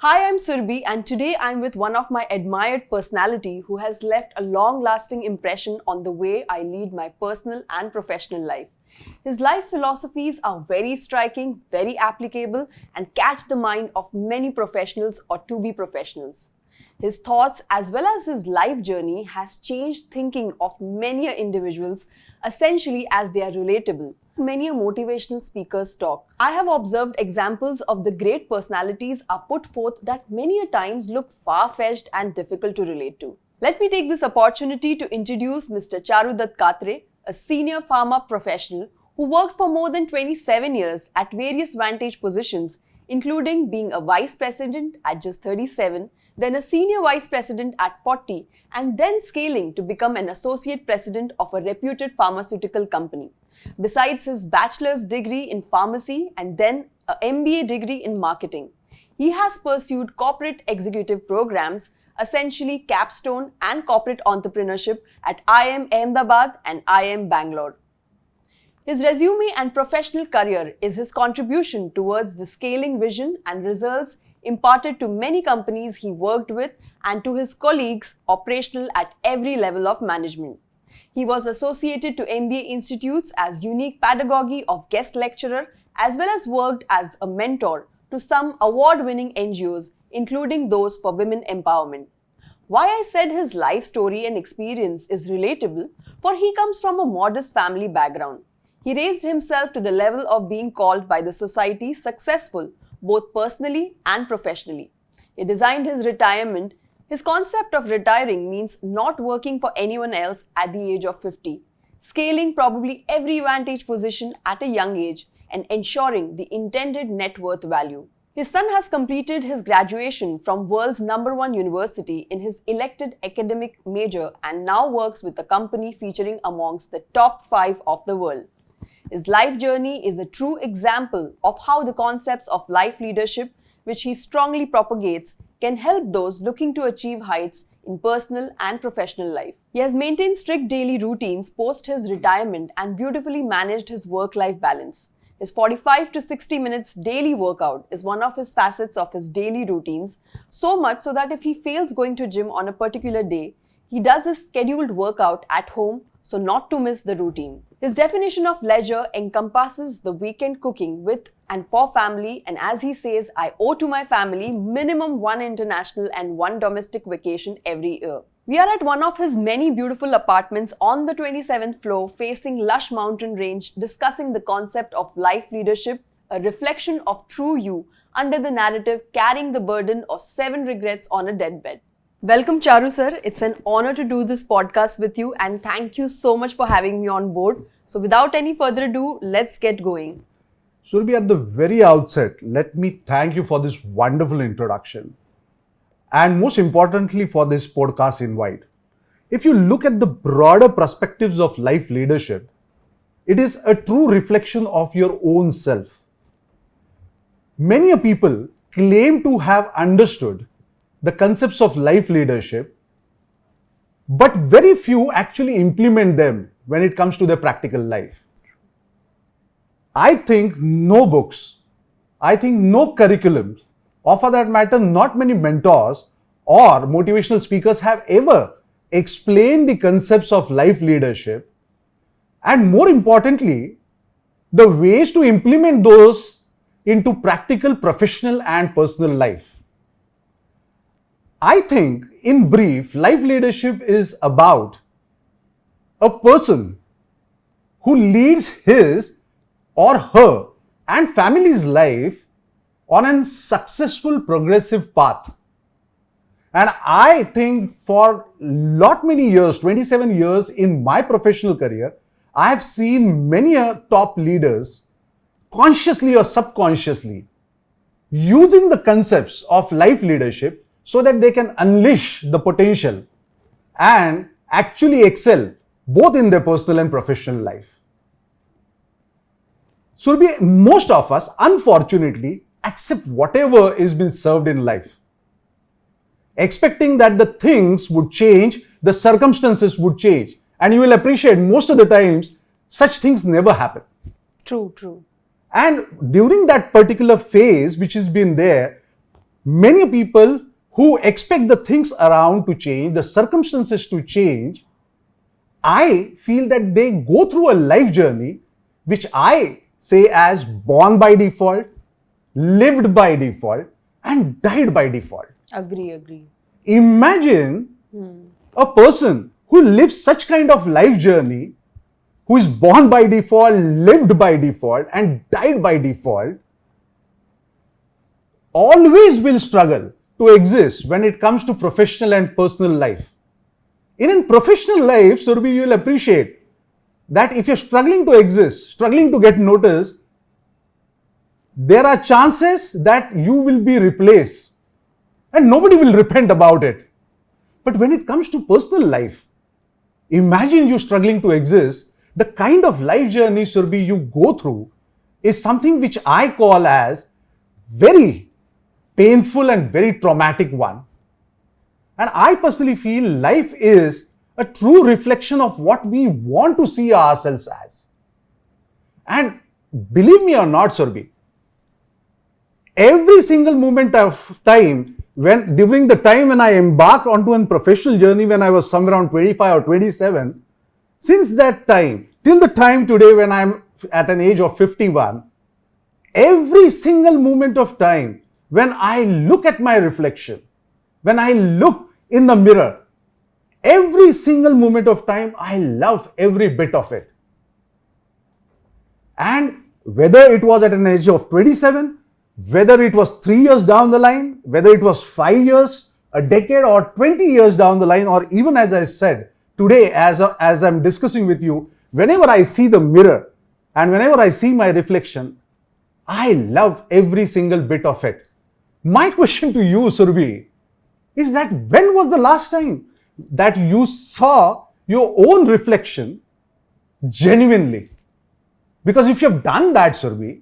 Hi, I'm Surbi, and today I'm with one of my admired personality who has left a long-lasting impression on the way I lead my personal and professional life. His life philosophies are very striking, very applicable, and catch the mind of many professionals or to-be professionals. His thoughts as well as his life journey has changed thinking of many individuals essentially as they are relatable. Many motivational speakers talk. I have observed examples of the great personalities are put forth that many a times look far-fetched and difficult to relate to. Let me take this opportunity to introduce Mr. Charudutt Katare, a senior pharma professional who worked for more than 27 years at various vantage positions, including being a vice president at just 37, then a senior vice president at 40, and then scaling to become an associate president of a reputed pharmaceutical company. Besides his bachelor's degree in pharmacy and then an MBA degree in marketing, he has pursued corporate executive programs, essentially capstone and corporate entrepreneurship at IIM Ahmedabad and IIM Bangalore. His resume and professional career is his contribution towards the scaling vision and results imparted to many companies he worked with and to his colleagues operational at every level of management. He was associated to MBA institutes as unique pedagogy of guest lecturer as well as worked as a mentor to some award-winning NGOs, including those for women empowerment. Why I said his life story and experience is relatable, for he comes from a modest family background. He raised himself to the level of being called by the society successful, both personally and professionally. He designed his retirement. His concept of retiring means not working for anyone else at the age of 50, scaling probably every vantage position at a young age and ensuring the intended net worth value. His son has completed his graduation from world's #1 university in his elected academic major and now works with a company featuring amongst the top 5 of the world. His life journey is a true example of how the concepts of life leadership, which he strongly propagates, can help those looking to achieve heights in personal and professional life. He has maintained strict daily routines post his retirement and beautifully managed his work-life balance. His 45 to 60 minutes daily workout is one of his facets of his daily routines, so much so that if he fails going to gym on a particular day, he does his scheduled workout at home so not to miss the routine. His definition of leisure encompasses the weekend cooking with and for family, and as he says, I owe to my family minimum 1 international and 1 domestic vacation every year. We are at one of his many beautiful apartments on the 27th floor facing lush mountain range, discussing the concept of life leadership, a reflection of true you under the narrative carrying the burden of 7 regrets on a deathbed. Welcome Charu sir, it's an honor to do this podcast with you and thank you so much for having me on board. So without any further ado, let's get going. Surbi, at the very outset, let me thank you for this wonderful introduction and most importantly for this podcast invite. If you look at the broader perspectives of life leadership, it is a true reflection of your own self. Many people claim to have understood the concepts of life leadership, but very few actually implement them when it comes to their practical life. I think no books, no curriculums, or for that matter, not many mentors or motivational speakers have ever explained the concepts of life leadership and more importantly, the ways to implement those into practical, professional and personal life. I think, in brief, life leadership is about a person who leads his or her and family's life on a successful, progressive path. And I think for many years, 27 years in my professional career, I have seen many top leaders consciously or subconsciously using the concepts of life leadership so that they can unleash the potential and actually excel both in their personal and professional life. Surbi, most of us, unfortunately, accept whatever is being served in life, expecting that the things would change, the circumstances would change. And you will appreciate most of the times, such things never happen. True. And during that particular phase which has been there, many people who expect the things around to change, the circumstances to change, I feel that they go through a life journey which I say as born by default, lived by default, and died by default. Agree. Imagine a person who lives such kind of life journey, who is born by default, lived by default, and died by default, always will struggle to exist when it comes to professional and personal life. In professional life, Surabhi, you will appreciate that if you're struggling to exist, struggling to get noticed, there are chances that you will be replaced and nobody will repent about it. But when it comes to personal life, imagine you struggling to exist. The kind of life journey, Surabhi, you go through is something which I call as very painful and very traumatic one. And I personally feel life is a true reflection of what we want to see ourselves as. And believe me or not, Surabhi, every single moment of time, during the time when I embarked onto a professional journey when I was somewhere around 25 or 27, since that time till the time today when I'm at an age of 51, every single moment of time when I look at my reflection, when I look in the mirror, every single moment of time, I love every bit of it. And whether it was at an age of 27, whether it was 3 years down the line, whether it was 5 years, a decade, or 20 years down the line, or even as I said, today as I'm discussing with you, whenever I see the mirror and whenever I see my reflection, I love every single bit of it. My question to you, Surabhi, is that when was the last time that you saw your own reflection genuinely? Because if you have done that, Surabhi,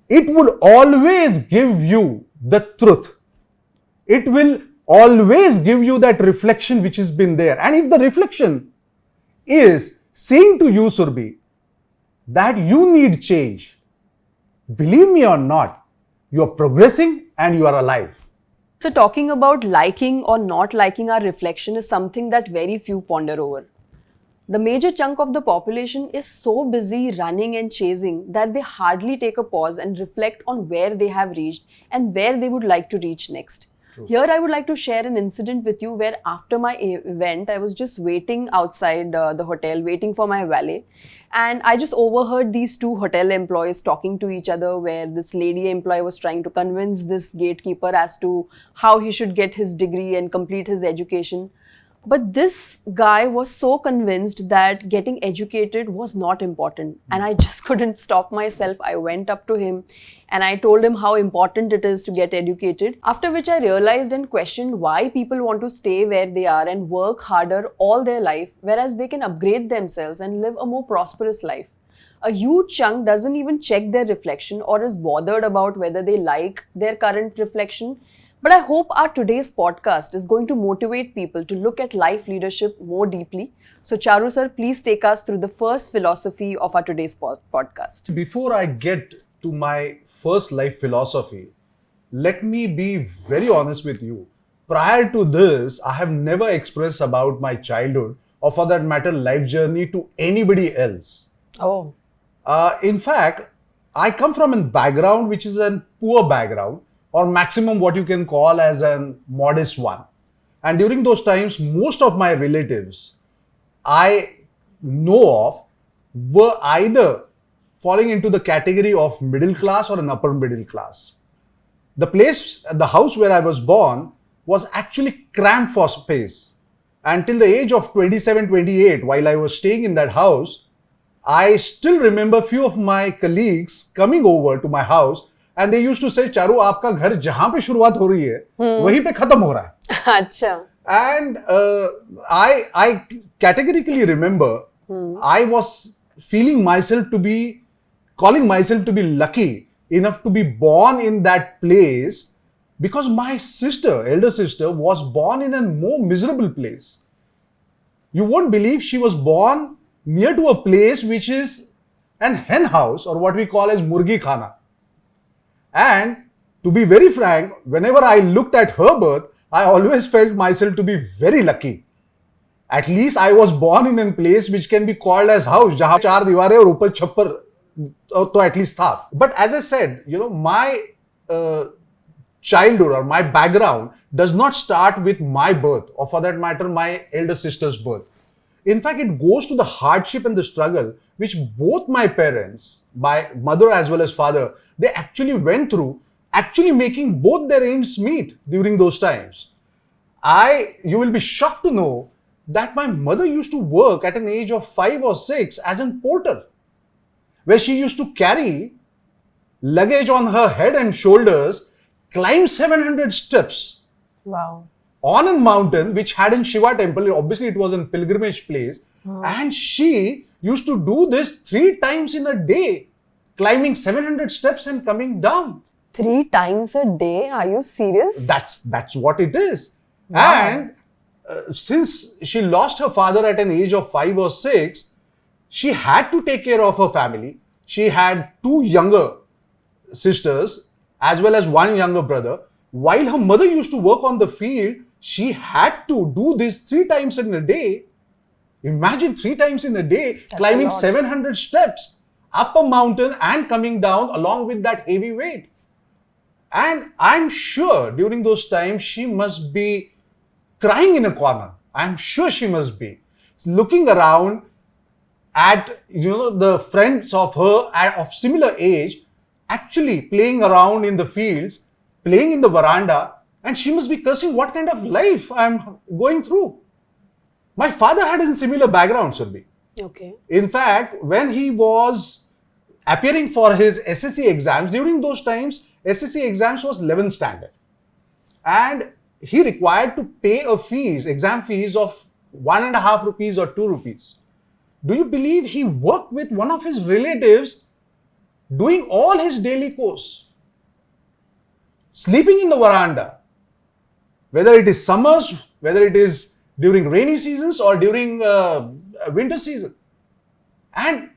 it will always give you the truth. It will always give you that reflection which has been there. And if the reflection is saying to you, Surabhi, that you need change, believe me or not, you are progressing and you are alive. So talking about liking or not liking our reflection is something that very few ponder over. The major chunk of the population is so busy running and chasing that they hardly take a pause and reflect on where they have reached and where they would like to reach next. True. Here I would like to share an incident with you where after my event, I was just waiting outside the hotel, waiting for my valet. And I just overheard these two hotel employees talking to each other, where this lady employee was trying to convince this gatekeeper as to how he should get his degree and complete his education. But this guy was so convinced that getting educated was not important. And I just couldn't stop myself. I went up to him and I told him how important it is to get educated. After which I realized and questioned why people want to stay where they are and work harder all their life, whereas they can upgrade themselves and live a more prosperous life. A huge chunk doesn't even check their reflection or is bothered about whether they like their current reflection. But I hope our today's podcast is going to motivate people to look at life leadership more deeply. So Charu sir, please take us through the first philosophy of our today's podcast. Before I get to my first life philosophy, let me be very honest with you. Prior to this, I have never expressed about my childhood or for that matter life journey to anybody else. Oh. In fact, I come from a background which is a poor background, or maximum what you can call as a modest one. And during those times, most of my relatives I know of were either falling into the category of middle class or an upper middle class. The house where I was born was actually cramped for space. Until the age of 27, 28, while I was staying in that house, I still remember few of my colleagues coming over to my house and they used to say, Charu, आपका घर जहाँ पे शुरुआत हो रही है, वहीं पे खत्म हो रहा है. अच्छा. And I categorically remember I was calling myself to be lucky enough to be born in that place because my elder sister, was born in a more miserable place. You won't believe she was born near to a place which is an hen house or what we call as murgi khana. And To be very frank, whenever I looked at her birth, I always felt myself to be very lucky. At least I was born in a place which can be called as house, जहाँ चार दीवारें और ऊपर छप्पर तो at least था. But as I said, my childhood or my background does not start with my birth, or for that matter, my elder sister's birth. In fact, it goes to the hardship and the struggle which both my parents, my mother as well as father, they actually went through, actually making both their ends meet during those times. You will be shocked to know that my mother used to work at an age of 5 or 6 as a porter, where she used to carry luggage on her head and shoulders, climb 700 steps. Wow. On a mountain which had in Shiva temple. Obviously it was a pilgrimage place. And she used to do this 3 times in a day, climbing 700 steps and coming down. 3 times a day? Are you serious? That's what it is. Wow. And since she lost her father at an age of 5 or 6, she had to take care of her family. She had 2 younger sisters as well as 1 younger brother. While her mother used to work on the field, she had to do this 3 times in a day. Imagine 3 times in a day, That's climbing a lot. 700 steps up a mountain and coming down along with that heavy weight. And I'm sure during those times she must be crying in a corner. I'm sure she must be looking around at the friends of her of similar age actually playing around in the fields, playing in the veranda, and she must be cursing what kind of life I'm going through. My father had a similar background, Surbhi. Okay. In fact, when he was appearing for his SSC exams, during those times, SSC exams was 11th standard. And he required to pay a fees, exam fees of 1.5 rupees or 2 rupees. Do you believe he worked with one of his relatives doing all his daily course? Sleeping in the veranda, whether it is summers, whether it is during rainy seasons or during winter season. And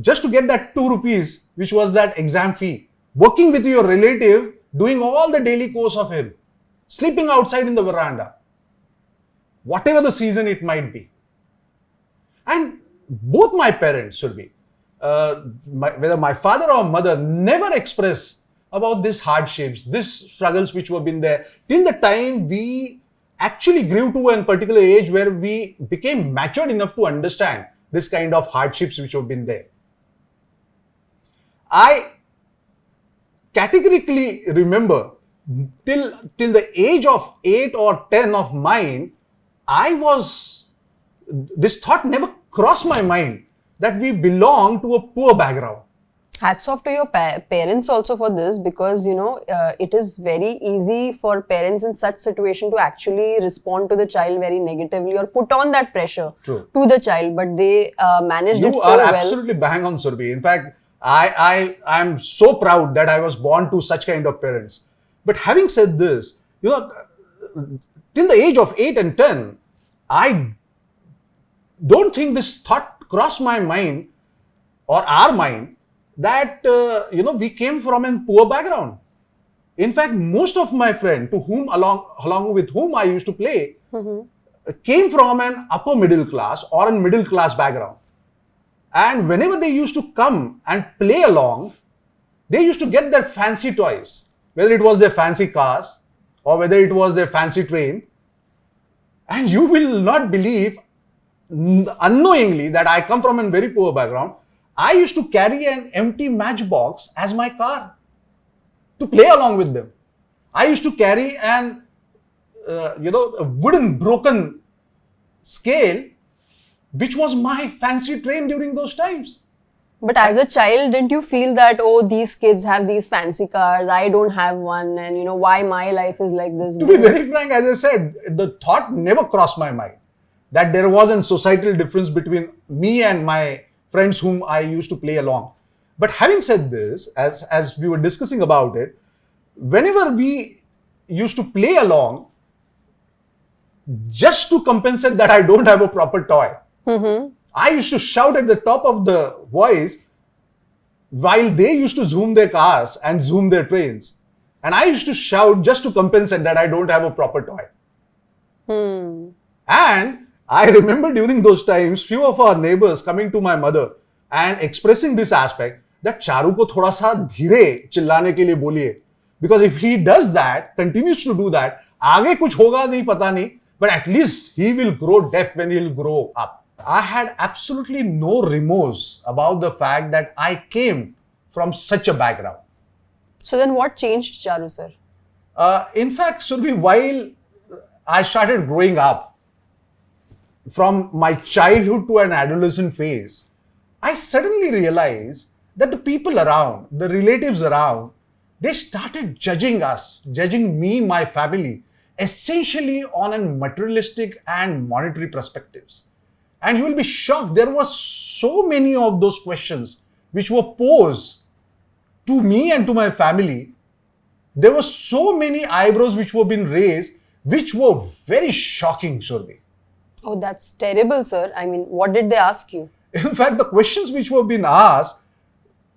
just to get that 2 rupees, which was that exam fee, working with your relative, doing all the daily course of him, sleeping outside in the veranda, whatever the season it might be. And both my parents, Surbhi, whether my father or mother, never express about these hardships, these struggles which were been there till the time we actually grew to a particular age where we became matured enough to understand this kind of hardships which have been there. I categorically remember till the age of 8 or 10 of mine, this thought never crossed my mind that we belong to a poor background. Hats off to your parents also for this, because it is very easy for parents in such situation to actually respond to the child very negatively or put on that pressure True. to the child, but they managed it You so are well. absolutely bang on, Surbhi. In fact, I'm so proud that I was born to such kind of parents. But having said this, till the age of 8 and 10, I don't think this thought crossed my mind or our mind that we came from a poor background. In fact, most of my friends to whom along with whom I used to play came from an upper middle class or a middle class background. And whenever they used to come and play along, they used to get their fancy toys, whether it was their fancy cars or whether it was their fancy train. And you will not believe, unknowingly, that I come from a very poor background. I used to carry an empty matchbox as my car to play along with them. I used to carry a wooden broken scale, which was my fancy train during those times. But as a child, didn't you feel that, oh, these kids have these fancy cars, I don't have one, and why my life is like this? To be very frank, as I said, the thought never crossed my mind that there was a societal difference between me and my friends whom I used to play along. But having said this, as we were discussing about it, whenever we used to play along, just to compensate that I don't have a proper toy, I used to shout at the top of the voice while they used to zoom their cars and zoom their trains. And I used to shout just to compensate that I don't have a proper toy. And I remember during those times, few of our neighbors coming to my mother and expressing this aspect that Charu ko thoda sa dheere chillane ke liye boliye. Because if he does that, continues to do that, aage kuch hoga nahi pata nahi, but at least he will grow deaf when he'll grow up. I had absolutely no remorse about the fact that I came from such a background. So then what changed, Charu sir? In fact, Surbi, while I started growing up, from my childhood to an adolescent phase, I suddenly realized that the people around, the relatives around, they started judging us, judging me, my family, essentially on a materialistic and monetary perspectives. And you will be shocked, there were so many of those questions which were posed to me and to my family. There were so many eyebrows which were being raised, which were very shocking, Surbi. Oh, that's terrible, sir. I mean, what did they ask you? In fact, the questions which were being asked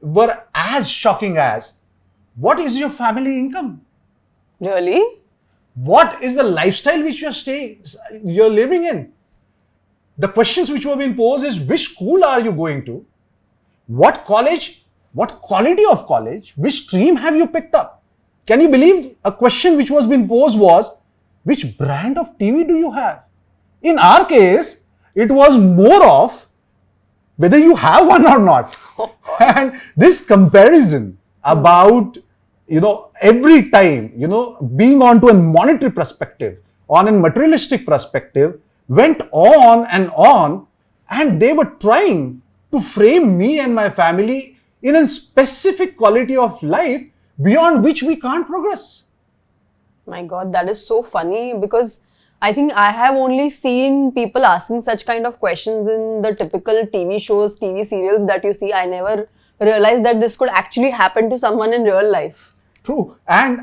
were as shocking as, what is your family income? Really? What is the lifestyle which you're living in? The questions which were being posed is, which school are you going to? What college? What quality of college? Which stream have you picked up? Can you believe a question which was being posed was, which brand of TV do you have? In our case, it was more of whether you have one or not. And this comparison about, every time, being onto a monetary perspective, on a materialistic perspective, went on, and they were trying to frame me and my family in a specific quality of life beyond which we can't progress. My God, that is so funny, because I think I have only seen people asking such kind of questions in the typical TV shows, TV serials that you see. I never realized that this could actually happen to someone in real life. True. And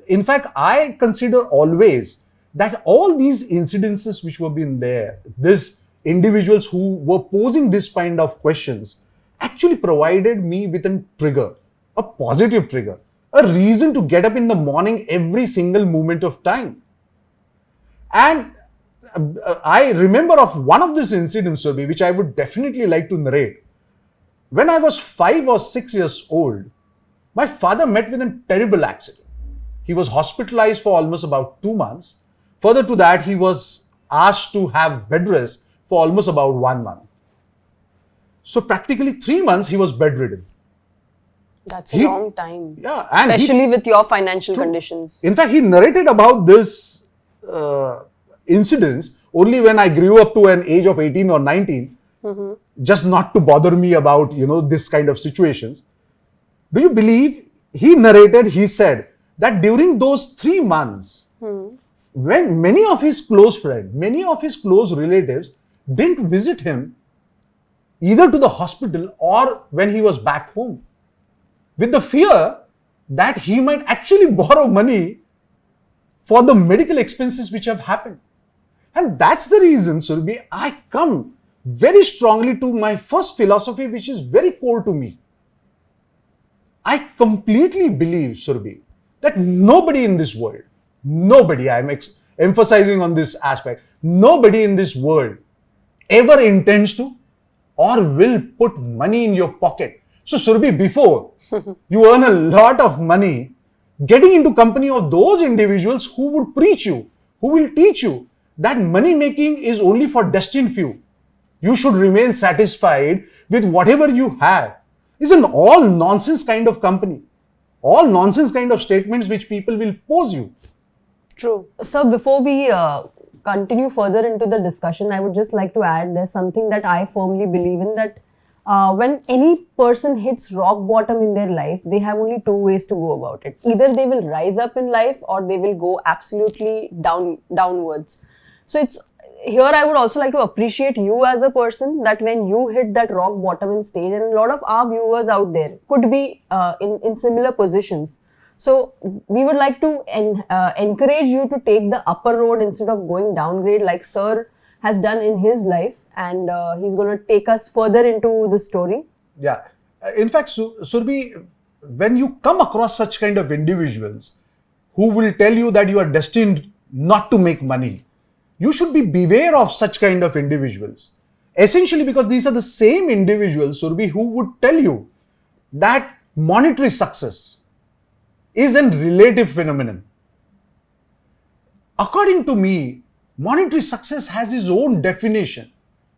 in fact, I consider always that all these incidences which were being there, these individuals who were posing this kind of questions, actually provided me with a trigger, a positive trigger, a reason to get up in the morning every single moment of time. And I remember of one of these incidents, Surbi, which I would definitely like to narrate. When I was 5 or 6 years old, my father met with a terrible accident. He was hospitalized for almost about 2 months. Further to that, he was asked to have bed rest for almost about 1 month. So practically 3 months he was bedridden. That's a long time. Yeah. And especially with your financial conditions. In fact, he narrated about this incidents only when I grew up to an age of 18 or 19, just not to bother me about, this kind of situations. Do you believe he said that during those 3 months, when many of his close friends, many of his close relatives didn't visit him either to the hospital or when he was back home, with the fear that he might actually borrow money for the medical expenses which have happened. And that's the reason, Surbi, I come very strongly to my first philosophy, which is very core to me. I completely believe, Surbi, that nobody in this world, I'm emphasizing on this aspect, nobody in this world ever intends to or will put money in your pocket. So, Surbi, before you earn a lot of money, getting into company of those individuals who would preach you, who will teach you that money making is only for destined few. You should remain satisfied with whatever you have. Is an all nonsense kind of company. All nonsense kind of statements which people will pose you. True. So before we continue further into the discussion, I would just like to add there's something that I firmly believe in, that when any person hits rock bottom in their life, they have only 2 ways to go about it. Either they will rise up in life or they will go absolutely downwards. So here I would also like to appreciate you as a person, that when you hit that rock bottom in stage, and a lot of our viewers out there could be in similar positions. So we would like to encourage you to take the upper road instead of going downgrade like Sir has done in his life, and he's going to take us further into the story. Yeah. In fact, Surbi, when you come across such kind of individuals who will tell you that you are destined not to make money, you should be beware of such kind of individuals. Essentially because these are the same individuals, Surbi, who would tell you that monetary success is a relative phenomenon. According to me, monetary success has its own definition,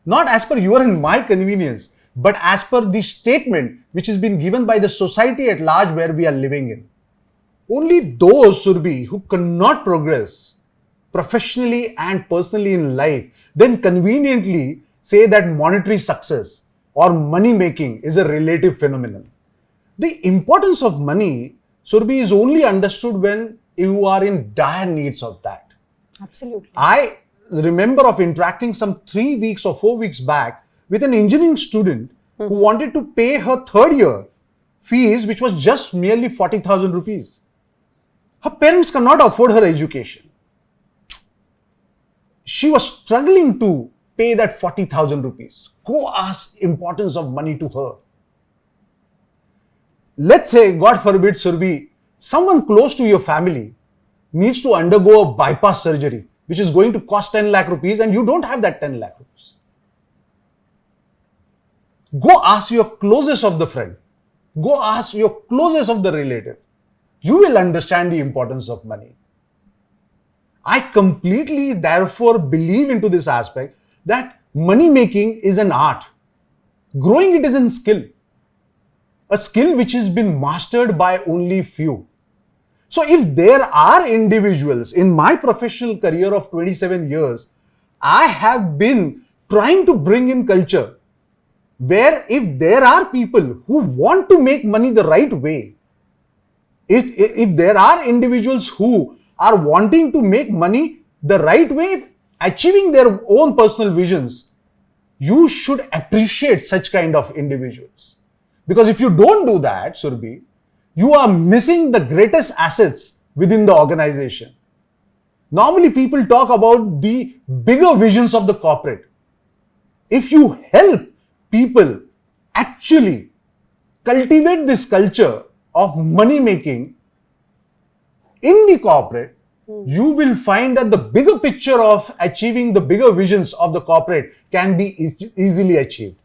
not as per your and my convenience, but as per the statement which has been given by the society at large where we are living in. Only those, Surbi, who cannot progress professionally and personally in life, then conveniently say that monetary success or money making is a relative phenomenon. The importance of money, Surbi, is only understood when you are in dire needs of that. Absolutely. I remember of interacting some 3 weeks or 4 weeks back with an engineering student who wanted to pay her third year fees, which was just merely 40,000 rupees. Her parents cannot afford her education. She was struggling to pay that 40,000 rupees. Go ask importance of money to her. Let's say, God forbid, Surbi, someone close to your family needs to undergo a bypass surgery, which is going to cost 10 lakh rupees and you don't have that 10 lakh rupees. Go ask your closest of the friend. Go ask your closest of the relative. You will understand the importance of money. I completely therefore believe into this aspect that money making is an art. Growing it is a skill. A skill which has been mastered by only few. So if there are individuals in my professional career of 27 years, I have been trying to bring in culture where if there are people who want to make money the right way, if there are individuals who are wanting to make money the right way, achieving their own personal visions, you should appreciate such kind of individuals. Because if you don't do that, Surbi, you are missing the greatest assets within the organization. Normally people talk about the bigger visions of the corporate. If you help people actually cultivate this culture of money making in the corporate, you will find that the bigger picture of achieving the bigger visions of the corporate can be easily achieved.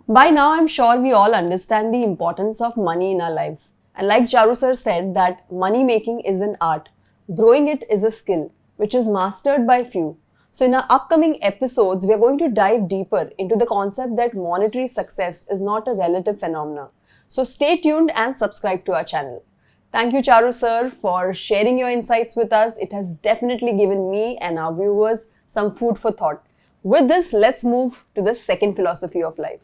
By now, I'm sure we all understand the importance of money in our lives. And like Charu sir said, that money making is an art. Growing it is a skill, which is mastered by few. So in our upcoming episodes, we are going to dive deeper into the concept that monetary success is not a relative phenomena. So stay tuned and subscribe to our channel. Thank you, Charu sir, for sharing your insights with us. It has definitely given me and our viewers some food for thought. With this, let's move to the second philosophy of life.